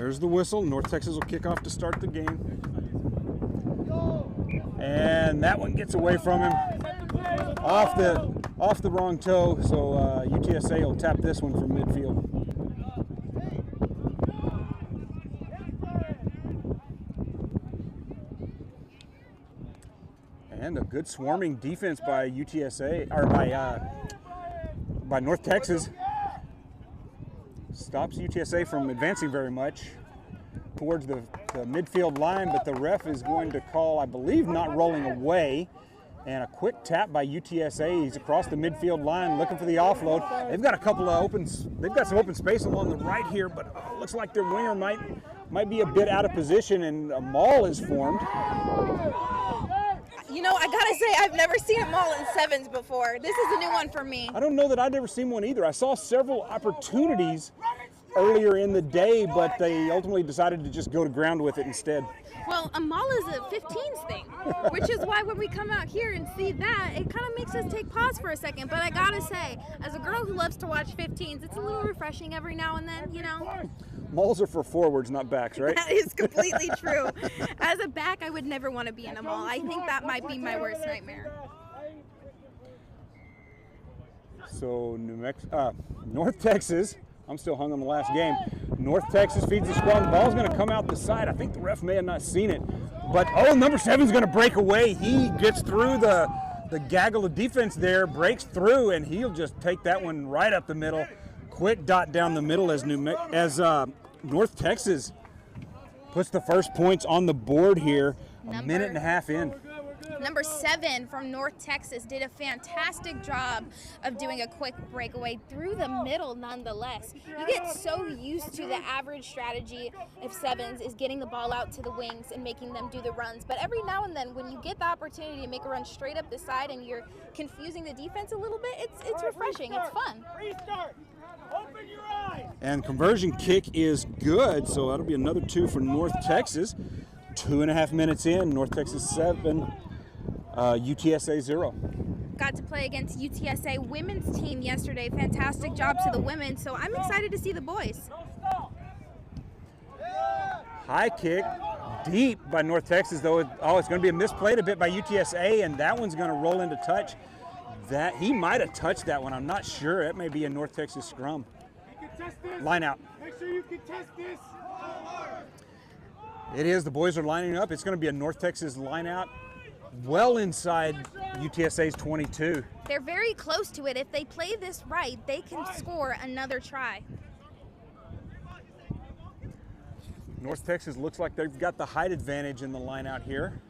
There's the whistle. North Texas will kick off to start the game. And that one gets away from him. Off the wrong toe, so UTSA will tap this one from midfield. And a good swarming defense by UTSA, or by North Texas. Stops UTSA from advancing very much towards the midfield line, but the ref is going to call, I believe, not rolling away. And a quick tap by UTSA. He's across the midfield line looking for the offload. They've got a couple of they've got some open space along the right here, but it looks like their winger might be a bit out of position, and a maul is formed. You know, I gotta say, I've never seen a maul in sevens before. This is a new one for me. I don't know that I'd ever seen one either. I saw several opportunities earlier in the day, but they ultimately decided to just go to ground with it instead. Well, a maul is a 15s thing, which is why when we come out here and see that, it kind of makes us take pause for a second. But I gotta say, as a girl who loves to watch 15s, it's a little refreshing every now and then, you know. Mauls are for forwards, not backs, right? That is completely true. As a back, I would never want to be in a maul. I think that might be my worst nightmare. So North Texas, I'm still hung on the last game. North Texas feeds the squad. The ball's going to come out the side. I think the ref may have not seen it. But, number 7's going to break away. He gets through the gaggle of defense there, breaks through, and he'll just take that one right up the middle. Quick dot down the middle as North Texas puts the first points on the board here, a minute and a half in. Number 7 from North Texas did a fantastic job of doing a quick breakaway through the middle nonetheless. You get so used to the average strategy of 7s is getting the ball out to the wings and making them do the runs. But every now and then when you get the opportunity to make a run straight up the side and you're confusing the defense a little bit, it's refreshing, it's fun. Restart. Open your eyes. And conversion kick is good, so that'll be another 2 for North Texas. 2.5 minutes in, North Texas 7, UTSA 0. Got to play against UTSA women's team yesterday. Fantastic job to the women, so I'm excited to see the boys. High kick, deep by North Texas, though. It's going to be a misplayed a bit by UTSA, and that one's going to roll into touch. That he might have touched that one. I'm not sure. It may be a North Texas scrum. Line out. Make sure you contest this. It is. The boys are lining up. It's going to be a North Texas line out well inside UTSA's 22. They're very close to it. If they play this right, they can score another try. North Texas looks like they've got the height advantage in the line out here.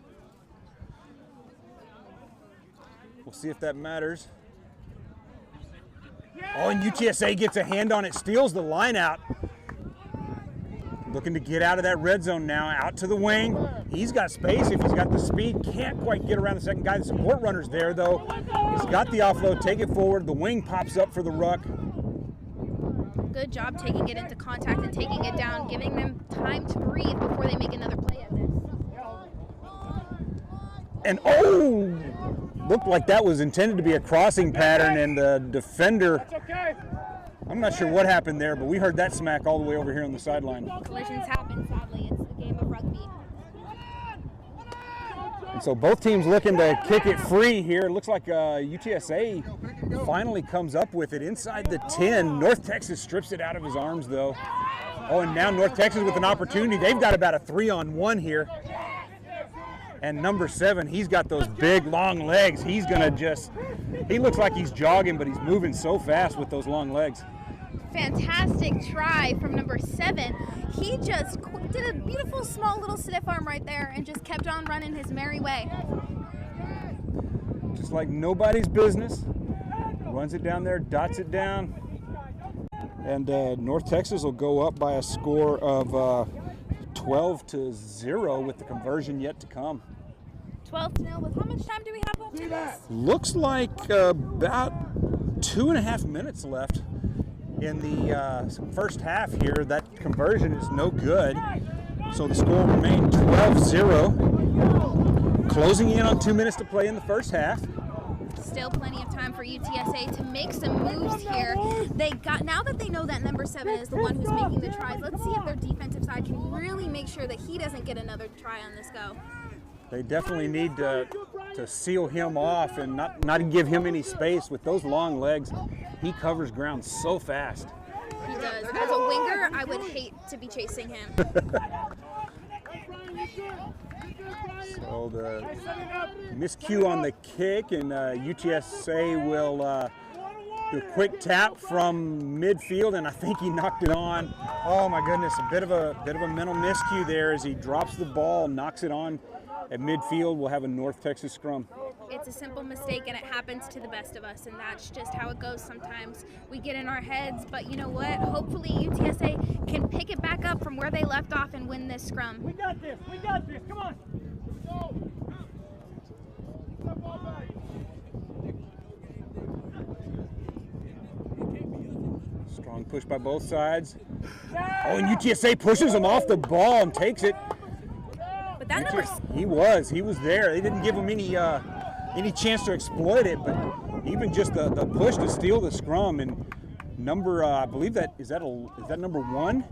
We'll see if that matters. Oh, and UTSA gets a hand on it, steals the line out. Looking to get out of that red zone now, out to the wing. He's got space if he's got the speed. Can't quite get around the second guy. The support runner's there, though. He's got the offload, take it forward. The wing pops up for the ruck. Good job taking it into contact and taking it down, giving them time to breathe before they make another play at this. And looked like that was intended to be a crossing pattern, and the defender, I'm not sure what happened there, but we heard that smack all the way over here on the sideline. Collisions happen, sadly. It's the game of rugby. And so both teams looking to kick it free here. It looks like UTSA finally comes up with it inside the 10. North Texas strips it out of his arms, though. And now North Texas with an opportunity. They've got about a 3-on-1 here. And number 7, he's got those big, long legs. He's going to he looks like he's jogging, but he's moving so fast with those long legs. Fantastic try from number 7. He just did a beautiful, small little stiff arm right there and just kept on running his merry way. Just like nobody's business. Runs it down there, dots it down. And North Texas will go up by a score of 12-0 with the conversion yet to come. 12-0 with how much time do we have left in this? Looks like about 2.5 minutes left in the first half here. That conversion is no good. So the score will remain 12-0. Closing in on 2 minutes to play in the first half. still plenty of time for UTSA to make some moves here. Now that they know that number 7 is the one who's making the tries, let's see if their defensive side can really make sure that he doesn't get another try on this go. They definitely need to seal him off and not give him any space. With those long legs, he covers ground so fast. He does. As a winger, I would hate to be chasing him. So the miscue on the kick, and UTSA will do a quick tap from midfield, and I think he knocked it on. Oh my goodness, a bit of a mental miscue there as he drops the ball, knocks it on at midfield. We'll have a North Texas scrum. It's a simple mistake, and it happens to the best of us, and that's just how it goes sometimes. We get in our heads, but you know what? Hopefully UTSA can pick it back up from where they left off and win this scrum. We got this. We got this. Come on. Go. Strong push by both sides. Oh, and UTSA pushes him off the ball and takes it. But that number... He was there. They didn't give him any chance to exploit it, but even just the push to steal the scrum, and number I believe that is that number 1?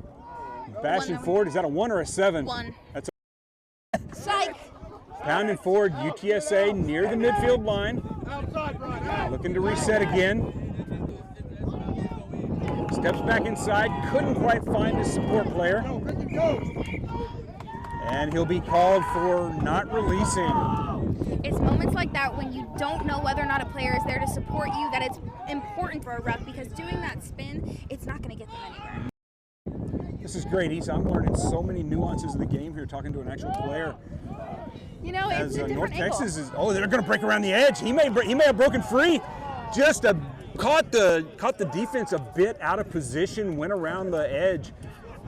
Bashing forward, is that a 1 or a 7? 1. That's a Psych! pounding forward, UTSA near the midfield line. Looking to reset again. Steps back inside, couldn't quite find his support player. And he'll be called for not releasing. It's moments like that when you don't know whether or not a player is there to support you that it's important for a ref, because doing that spin, it's not going to get them anywhere. This is great, Issa. I'm learning so many nuances of the game here, talking to an actual player. You know, it's a different North angle. Texas is, they're going to break around the edge. He may have broken free. Just caught the defense a bit out of position, went around the edge,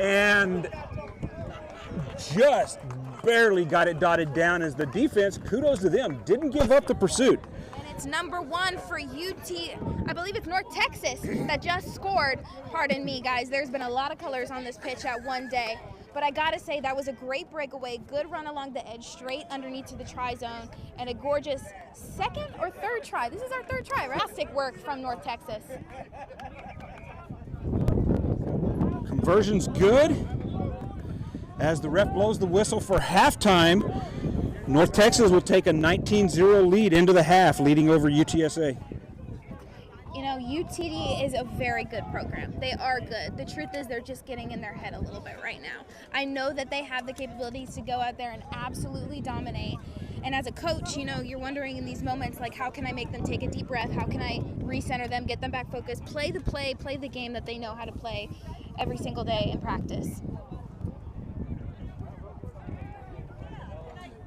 and just barely got it dotted down as the defense, kudos to them, didn't give up the pursuit. And it's number 1 for I believe it's North Texas that just scored. Pardon me, guys. There's been a lot of colors on this pitch at one day. But I gotta say, that was a great breakaway, good run along the edge, straight underneath to the try zone, and a gorgeous 2nd or 3rd try. This is our 3rd try. Fantastic work from North Texas. Conversion's good. As the ref blows the whistle for halftime, North Texas will take a 19-0 lead into the half, leading over UTSA. You know, UTD is a very good program. They are good. The truth is they're just getting in their head a little bit right now. I know that they have the capabilities to go out there and absolutely dominate. And as a coach, you know, you're wondering in these moments, like, how can I make them take a deep breath? How can I recenter them, get them back focused, play the game that they know how to play every single day in practice.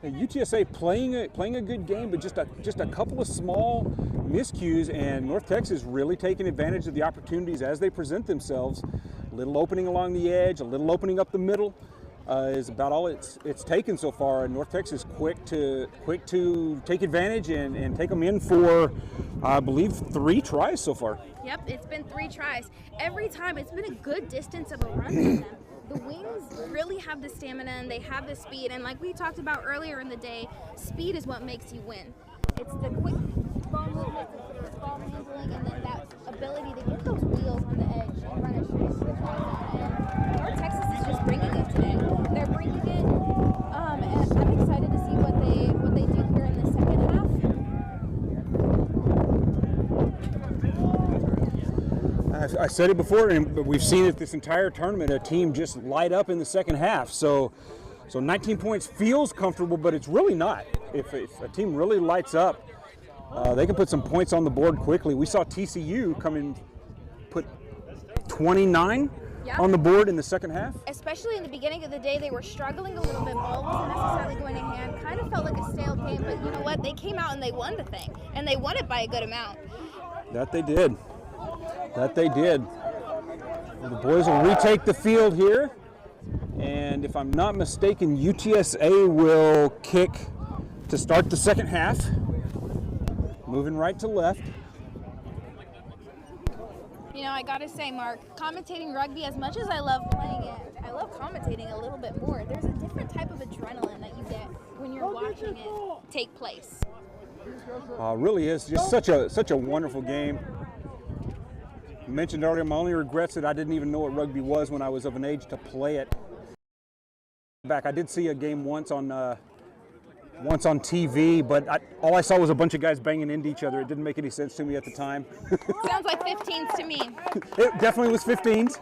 UTSA playing a good game, but just a couple of small miscues, and North Texas really taking advantage of the opportunities as they present themselves. A little opening along the edge, a little opening up the middle is about all it's taken so far. And North Texas quick to take advantage and take them in for, I believe, 3 tries so far. Yep, it's been 3 tries. Every time it's been a good distance of a run for them. The wings really have the stamina and they have the speed, and like we talked about earlier in the day, speed is what makes you win. It's the quick ball movement, it's the ball handling, and then that ability to get those wheels on the edge and run it straight to the try zone. And North Texas is just bringing it today. They're bringing it, and I'm excited to see what they do here in the second half. I said it before, but we've seen it this entire tournament, a team just light up in the second half. So 19 points feels comfortable, but it's really not. If a team really lights up, they can put some points on the board quickly. We saw TCU come in, put 29 on the board in the second half. Especially in the beginning of the day, they were struggling a little bit. Ball wasn't necessarily going to hand. Kind of felt like a stale game, but you know what? They came out and they won the thing, and they won it by a good amount. That they did. That they did. Well, the boys will retake the field here, and if I'm not mistaken, UTSA will kick to start the second half. Moving right to left. You know, I gotta say, Mark, commentating rugby, as much as I love playing it, I love commentating a little bit more. There's a different type of adrenaline that you get when you're watching it take place. Really is just such a wonderful game. I mentioned earlier, my only regrets that I didn't even know what rugby was when I was of an age to play it. I did see a game once on TV, but all I saw was a bunch of guys banging into each other. It didn't make any sense to me at the time. Sounds like 15s to me. It definitely was 15s.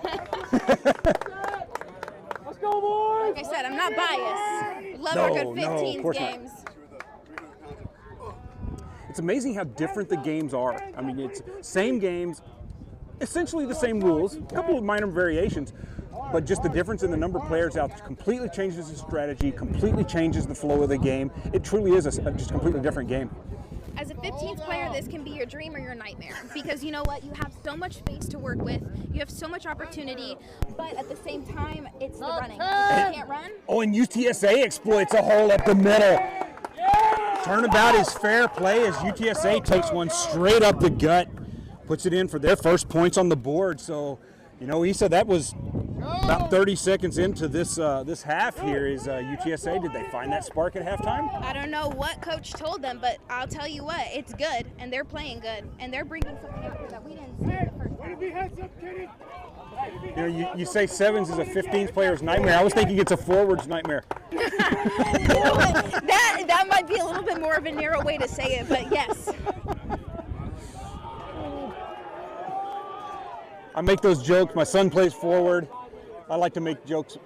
Let's go, boys! Like I said, I'm not biased. Love our good 15s games. It's amazing how different the games are. I mean, it's same games, essentially the same rules, a couple of minor variations, but just the difference in the number of players out completely changes the strategy, completely changes the flow of the game. It truly is just a completely different game. As a 15th player, this can be your dream or your nightmare, because you know what? You have so much space to work with, you have so much opportunity, but at the same time, it's the running. You can't run. Oh, and UTSA exploits a hole up the middle. Turnabout is fair play as UTSA takes one straight up the gut, puts it in for their first points on the board. So, you know, Issa, that was about 30 seconds into this half here. Is UTSA, did they find that spark at halftime? I don't know what coach told them, but I'll tell you what, it's good, and they're playing good, and they're bringing something up that we didn't see in the first half. You know, you say sevens is a 15th player's nightmare. I was thinking it's a forward's nightmare. You know what? That might be a little bit more of a narrow way to say it, but yes. I make those jokes. My son plays forward. I like to make jokes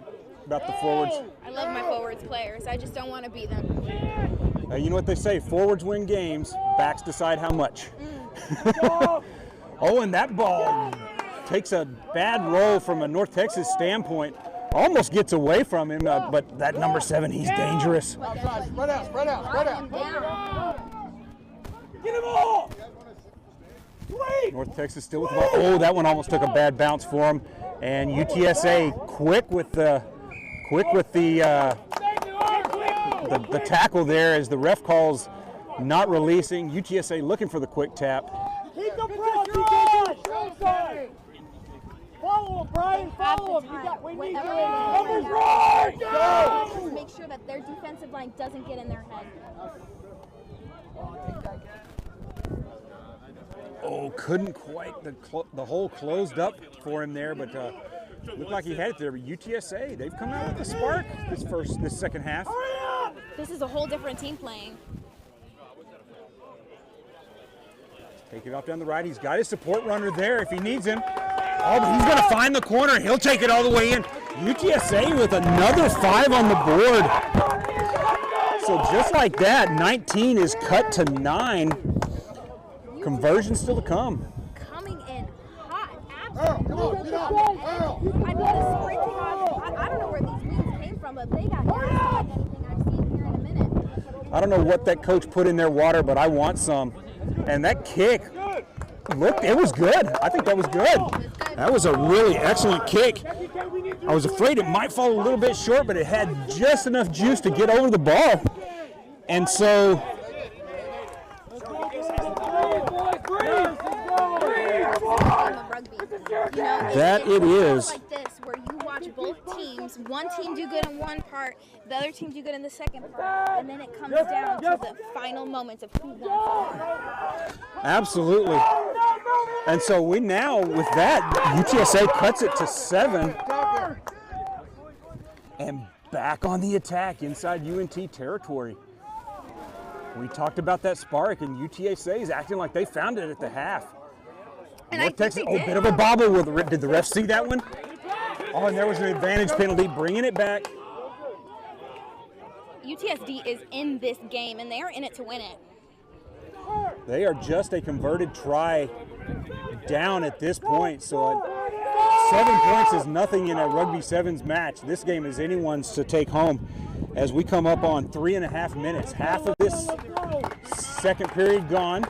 about the forwards. I love my forwards players. I just don't want to be them. You know what they say, forwards win games, backs decide how much. Oh, and that ball takes a bad roll from a North Texas standpoint. Almost gets away from him, but that number 7, he's dangerous. Spread out. Get him all! North Texas still with the ball. Oh, that one almost took a bad bounce for him. And UTSA quick with the tackle there as the ref calls not releasing. UTSA looking for the quick tap. Keep the pressure! Follow him, Brian. Follow him. We need you. Numbers right. Go! Just make sure that their defensive line doesn't get in their head. Oh, couldn't quite. The hole closed up for him there, but looked like he had it there. But UTSA, they've come out with a spark this second half. This is a whole different team playing. Take it off down the right. He's got his support runner there if he needs him. Oh, but he's going to find the corner. He'll take it all the way in. UTSA with another 5 on the board. So just like that, 19 is cut to 9. Conversion still to come. Coming in hot. Absolutely. I mean, the sprinting on, I don't know where these wheels came from, but they got anything I've seen here in a minute. I don't know what that coach put in their water, but I want some. And that kick, look, it was good. I think that was good. That was a really excellent kick. I was afraid it might fall a little bit short, but it had just enough juice to get over the ball. And so that it is. Like this, where you watch both teams, one team do good in one part, the other team do good in the second part, and then it comes down to the final moments of who won. Absolutely. And so we now, with that, UTSA cuts it to 7. And back on the attack inside UNT territory. We talked about that spark, and UTSA is acting like they found it at the half. And North Texas, bit of a bobble. Did the ref see that one? Oh, and there was an advantage penalty, bringing it back. UTSD is in this game, and they are in it to win it. They are just a converted try down at this point. So 7 points is nothing in a rugby sevens match. This game is anyone's to take home as we come up on 3.5 minutes. Half of this second period gone.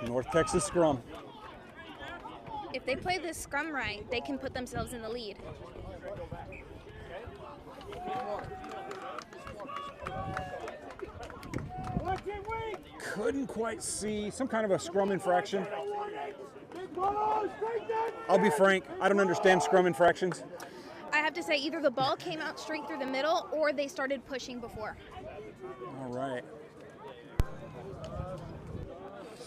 North Texas scrum. If they play this scrum right, they can put themselves in the lead. Couldn't quite see some kind of a scrum infraction. I'll be frank, I don't understand scrum infractions. I have to say, either the ball came out straight through the middle or they started pushing before. All right.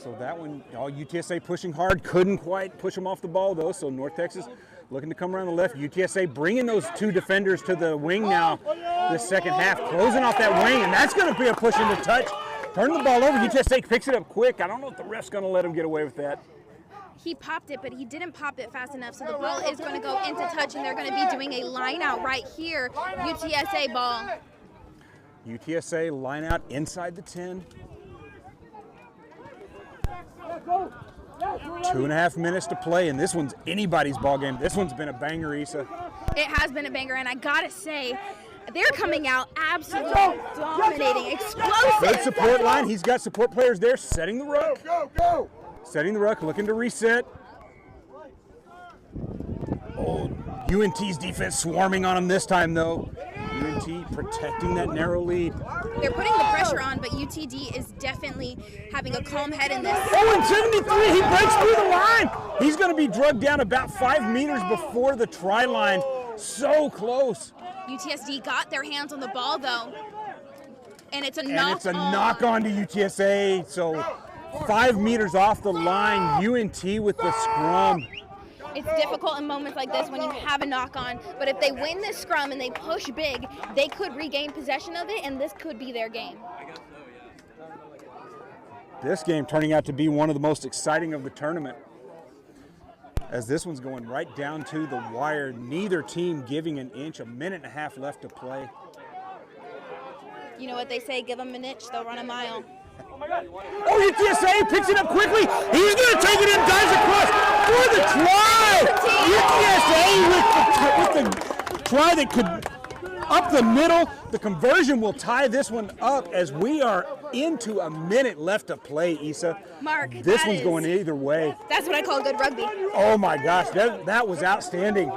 So that one, UTSA pushing hard, couldn't quite push them off the ball though. So North Texas looking to come around the left. UTSA bringing those two defenders to the wing now this second half, closing off that wing, and that's going to be a push into touch. Turn the ball over. UTSA picks it up quick. I don't know if the ref's going to let him get away with that. He popped it, but he didn't pop it fast enough, so the ball is going to go into touch, and they're going to be doing a line out right here. UTSA ball. UTSA line out inside the 10. 2.5 minutes to play, and this one's anybody's ball game. This one's been a banger, Issa. It has been a banger, and I gotta say, they're coming out absolutely dominating, explosive. Good support line. He's got support players there, setting the ruck. Go. Setting the ruck, looking to reset. Oh, UNT's defense swarming on him this time, though. UNT protecting that narrow lead. They're putting the pressure on, but UTD is definitely having a calm head in this. Oh, and 73, he breaks through the line. He's going to be drugged down about 5 meters before the try line. So close. UTSD got their hands on the ball, though. And it's a knock on. And it's a knock on to UTSA. So 5 meters off the line, UNT with the scrum. It's difficult in moments like this when you have a knock on, but if they win this scrum and they push big, they could regain possession of it, and this could be their game. This game turning out to be one of the most exciting of the tournament, as this one's going right down to the wire. Neither team giving an inch, 1.5 minutes left to play. You know what they say, give them an inch, they'll run a mile. Oh, UTSA picks it up quickly. He's going to take it in, dives across for the try. UTSA with the try that could up the middle. The conversion will tie this one up as we are into 1 minute left to play, Issa. Mark, this one's going either way. That's what I call good rugby. Oh my gosh, that was outstanding.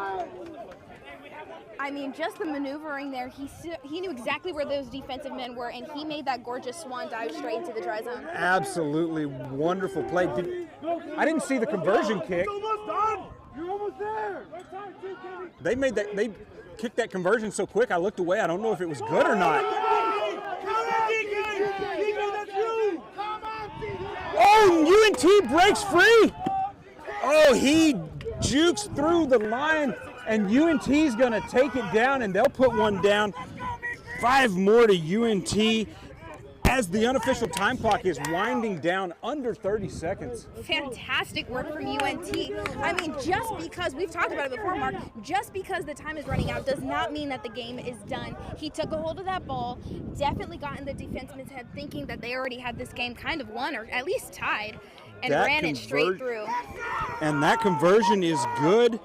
I mean, just the maneuvering there, he knew exactly where those defensive men were, and he made that gorgeous swan dive straight into the try zone. Absolutely wonderful play. I didn't see the conversion kick. You're almost there. They kicked that conversion so quick, I looked away. I don't know if it was good or not. Oh, UNT breaks free. Oh, he jukes through the line. And UNT's going to take it down, and they'll put one down. 5 more to UNT as the unofficial time clock is winding down under 30 seconds. Fantastic work from UNT. I mean, just because, we've talked about it before, Mark, just because the time is running out does not mean that the game is done. He took a hold of that ball, definitely got in the defenseman's head thinking that they already had this game kind of won or at least tied, and ran it straight through. And that conversion is good.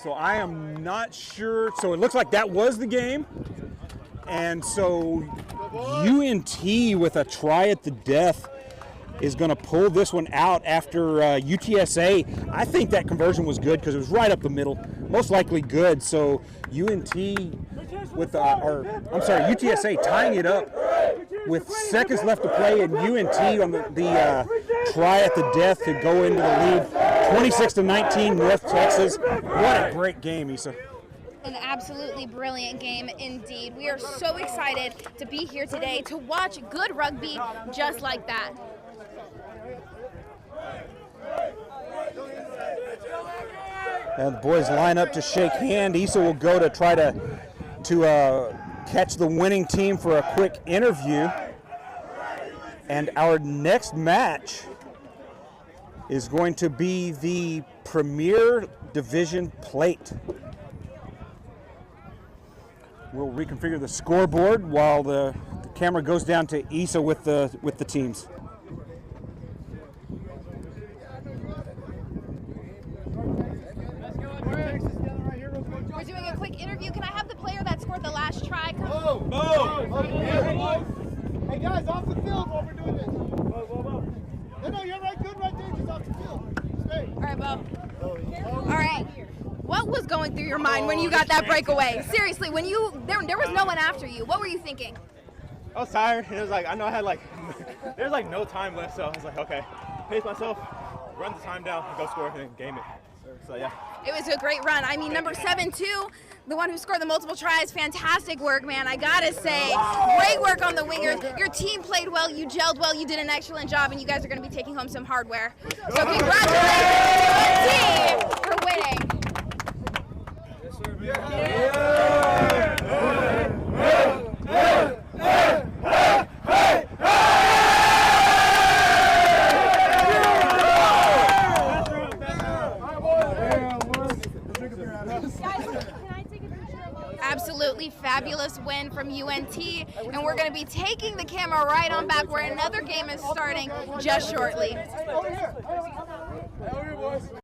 So I am not sure. So it looks like that was the game. And so UNT with a try at the death is going to pull this one out after UTSA. I think that conversion was good because it was right up the middle. Most likely good. So UNT with, UTSA tying it up with seconds left to play, and UNT on the try at the death to go into the lead. 26-19, North Texas. What a great game, Issa. An absolutely brilliant game indeed. We are so excited to be here today to watch good rugby just like that. And the boys line up to shake hand. Issa will go to try to catch the winning team for a quick interview. And our next match is going to be the Premier Division Plate. We'll reconfigure the scoreboard while the camera goes down to Issa with the teams. We're doing a quick interview. Can I have the player that scored the last try? Hey guys, off the field while we're doing this. No, you're right. Good right there. Just off the field. Stay. All right, Bo. All right. What was going through your mind when you got that breakaway? Seriously, when there was no one after you. What were you thinking? I was tired. It was like I know I had there was no time left, so I was like, okay, pace myself, run the time down, and go score, and then game it. So yeah. It was a great run. I mean, number 7 too, the one who scored the multiple tries, fantastic work, man. I gotta say, great work on the wingers. Your team played well, you gelled well, you did an excellent job, and you guys are gonna be taking home some hardware. So congratulations to the team for winning. Absolutely fabulous win from UNT, and we're going to be taking the camera right on back where another game is starting just shortly.